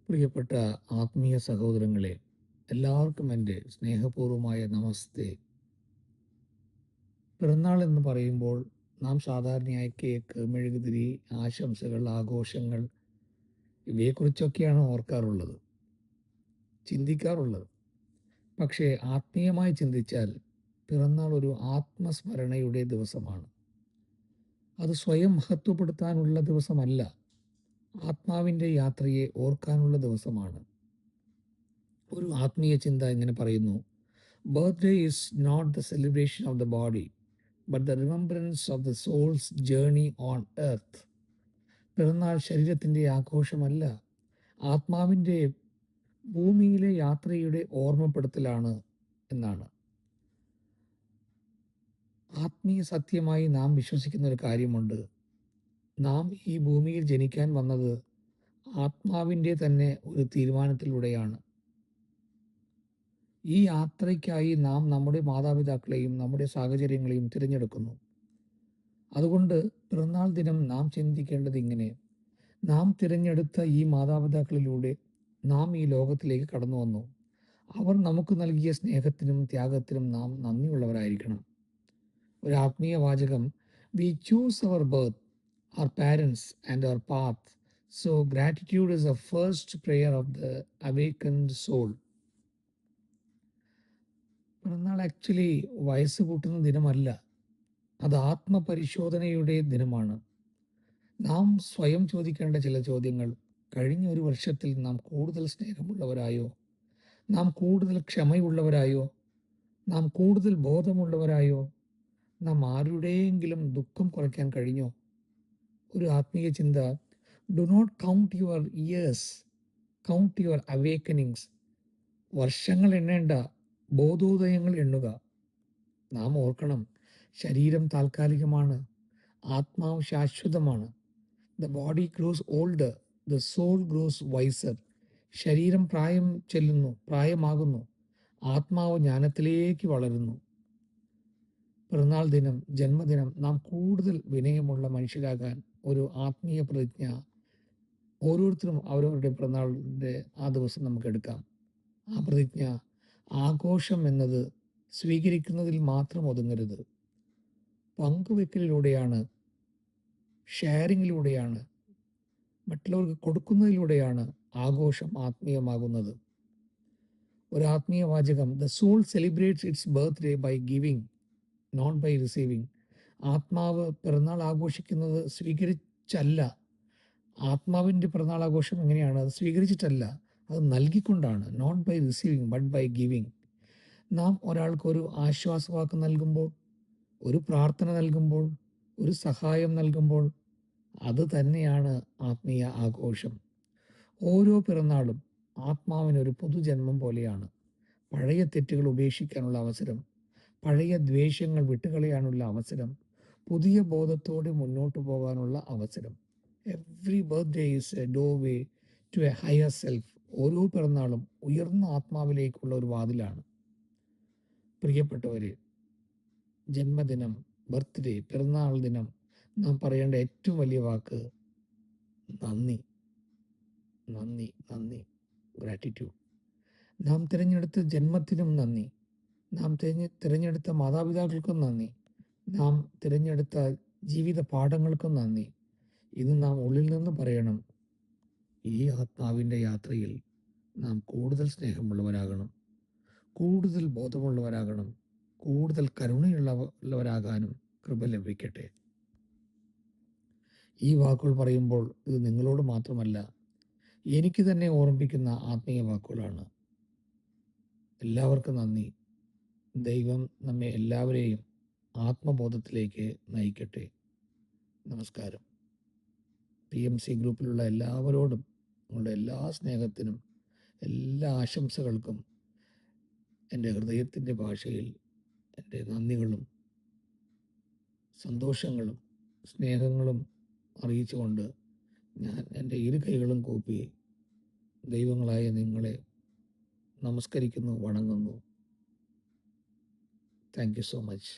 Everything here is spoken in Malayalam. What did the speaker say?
പ്രിയപ്പെട്ട ആത്മീയ സഹോദരങ്ങളെ, എല്ലാവർക്കും എൻ്റെ സ്നേഹപൂർവമായ നമസ്തേ. പിറന്നാൾ എന്ന് പറയുമ്പോൾ നാം സാധാരണയായി കേക്ക്, മെഴുകുതിരി, ആശംസകൾ, ആഘോഷങ്ങൾ ഇവയെക്കുറിച്ചൊക്കെയാണ് ഓർക്കാറുള്ളത്, ചിന്തിക്കാറുള്ളത്. പക്ഷേ ആത്മീയമായി ചിന്തിച്ചാൽ പിറന്നാൾ ഒരു ആത്മസ്മരണയുടെ ദിവസമാണ്. അത് സ്വയം മഹത്വപ്പെടുത്താനുള്ള ദിവസമല്ല, ആത്മാവിൻ്റെ യാത്രയെ ഓർക്കാനുള്ള ദിവസമാണ്. ഒരു ആത്മീയ ചിന്ത ഇങ്ങനെ പറയുന്നു: birthday is not the celebration of the body but the remembrance of the soul's journey on earth. പിറന്നാൾ ശരീരത്തിൻ്റെ ആഘോഷമല്ല, ആത്മാവിൻ്റെ ഭൂമിയിലെ യാത്രയുടെ ഓർമ്മപ്പെടുത്തലാണ് എന്നാണ്. ആത്മീയ സത്യമായി നാം വിശ്വസിക്കുന്ന ഒരു കാര്യമുണ്ട്. നാം ഈ ഭൂമിയിൽ ജനിക്കാൻ വന്നത് ആത്മാവിൻ്റെ തന്നെ ഒരു തീരുമാനത്തിലൂടെയാണ്. ഈ യാത്രയ്ക്കായി നാം നമ്മുടെ മാതാപിതാക്കളെയും നമ്മുടെ സാഹചര്യങ്ങളെയും തിരഞ്ഞെടുക്കുന്നു. അതുകൊണ്ട് പിറന്നാൾ ദിനം നാം ചിന്തിക്കേണ്ടത് ഇങ്ങനെ: നാം തിരഞ്ഞെടുത്ത ഈ മാതാപിതാക്കളിലൂടെ നാം ഈ ലോകത്തിലേക്ക് കടന്നു വന്നു. അവർ നമുക്ക് നൽകിയ സ്നേഹത്തിനും ത്യാഗത്തിനും നാം നന്ദിയുള്ളവരായിരിക്കണം. ഒരു ആത്മീയ വാചകം: we choose our birth, our parents and our path, so gratitude is a first prayer of the awakened soul. പിറന്നാൾ ആക്ച്വലി വയസ്സ് കൂട്ടുന്ന ദിനമല്ല, അത് ആത്മപരിശോധനയുടെ ദിനമാണ്. നാം സ്വയം ചോദിക്കേണ്ട ചില ചോദ്യങ്ങൾ: കഴിഞ്ഞ ഒരു വർഷത്തിൽ നാം കൂടുതൽ സ്നേഹമുള്ളവരായോ? നാം കൂടുതൽ ക്ഷമയുള്ളവരായോ? നാം കൂടുതൽ ബോധമുള്ളവരായോ? നാം ആരുടെയെങ്കിലും ദുഃഖം കുറയ്ക്കാൻ കഴിഞ്ഞോ? ഒരു ആത്മീയ ചിന്ത: do not count your years, count your awakenings. വർഷങ്ങൾ എണ്ണേണ്ട, ബോധോദയങ്ങൾ എണ്ണുക. നാം ഓർക്കണം, ശരീരം താൽക്കാലികമാണ്, ആത്മാവ് ശാശ്വതമാണ്. The body grows older, the soul grows wiser. ശരീരം പ്രായമാകുന്നു, ആത്മാവ് ജ്ഞാനത്തിലേക്ക് വളരുന്നു. പിറന്നാൾ ദിനം, ജന്മദിനം നാം കൂടുതൽ വിനയമുള്ള മനുഷ്യരാകാൻ ഒരു ആത്മീയ പ്രതിജ്ഞ ഓരോരുത്തരും അവരവരുടെ പിറന്നാളിൻ്റെ ആ ദിവസം നമുക്ക് എടുക്കാം. ആ പ്രതിജ്ഞ: ആഘോഷം എന്നത് സ്വീകരിക്കുന്നതിൽ മാത്രം ഒതുങ്ങരുത്. പങ്കുവെക്കലിലൂടെയാണ്, ഷെയറിങ്ങിലൂടെയാണ്, മറ്റുള്ളവർക്ക് കൊടുക്കുന്നതിലൂടെയാണ് ആഘോഷം ആത്മീയമാകുന്നത്. ഒരു ആത്മീയ വാചകം: the soul celebrates its birthday by giving, not by receiving. ആത്മാവ് പിറന്നാൾ ആഘോഷിക്കുന്നത് സ്വീകരിച്ചല്ല. ആത്മാവിൻ്റെ പിറന്നാൾ ആഘോഷം എങ്ങനെയാണ്? അത് സ്വീകരിച്ചിട്ടല്ല, അത് നൽകിക്കൊണ്ടാണ്. Not by receiving but by giving. നാം ഒരാൾക്കൊരു ആശ്വാസവാക്ക് നൽകുമ്പോൾ, ഒരു പ്രാർത്ഥന നൽകുമ്പോൾ, ഒരു സഹായം നൽകുമ്പോൾ, അത് തന്നെയാണ് ആത്മീയ ആഘോഷം. ഓരോ പിറന്നാളും ആത്മാവിനൊരു പുതുജന്മം പോലെയാണ്. പഴയ തെറ്റുകൾ ഉപേക്ഷിക്കാനുള്ള അവസരം, പഴയ ദ്വേഷങ്ങൾ വിട്ടുകളയാനുള്ള അവസരം, പുതിയ ബോധത്തോടെ മുന്നോട്ട് പോകാനുള്ള അവസരം. Every birthday is a doorway to a higher self. ഓരോ പിറന്നാളും ഉയർന്ന ആത്മാവിലേക്കുള്ള ഒരു വാതിലാണ്. പ്രിയപ്പെട്ടവരെ, ജന്മദിനം, ബർത്ത്ഡേ, പിറന്നാൾ ദിനം നാം പറയേണ്ട ഏറ്റവും വലിയ വാക്ക് നന്ദി. നന്ദി, നന്ദി, ഗ്രാറ്റിറ്റ്യൂഡ്. നാം തിരഞ്ഞെടുത്ത ജന്മത്തിനും നന്ദി, നാം തിരഞ്ഞെടുത്ത മാതാപിതാക്കൾക്കും നന്ദി, നാം തിരഞ്ഞെടുത്ത ജീവിത പാഠങ്ങൾക്കും നന്ദി. ഇത് നാം ഉള്ളിൽ നിന്ന് പറയണം. ഈ ആത്മാവിൻ്റെ യാത്രയിൽ നാം കൂടുതൽ സ്നേഹമുള്ളവരാകണം, കൂടുതൽ ബോധമുള്ളവരാകണം, കൂടുതൽ കരുണയുള്ളവരാകാനും കൃപ ലഭിക്കട്ടെ. ഈ വാക്കുകൾ പറയുമ്പോൾ ഇത് നിങ്ങളോട് മാത്രമല്ല, എനിക്ക് തന്നെ ഓർമ്മിപ്പിക്കുന്ന ആത്മീയ വാക്കുകളാണ്. എല്ലാവർക്കും നന്ദി. ദൈവം നമ്മെ എല്ലാവരെയും ആത്മബോധത്തിലേക്ക് നയിക്കട്ടെ. നമസ്കാരം. PMC ഗ്രൂപ്പിലുള്ള എല്ലാവരോടും നിങ്ങളുടെ എല്ലാ സ്നേഹത്തിനും എല്ലാ ആശംസകൾക്കും എൻ്റെ ഹൃദയത്തിൻ്റെ ഭാഷയിൽ എൻ്റെ നന്ദികളും സന്തോഷങ്ങളും സ്നേഹങ്ങളും അറിയിച്ചുകൊണ്ട് ഞാൻ എൻ്റെ ഇരു കൈകളും കൂപ്പി ദൈവങ്ങളായ നിങ്ങളെ നമസ്കരിക്കുന്നു, വണങ്ങുന്നു. Thank you so much.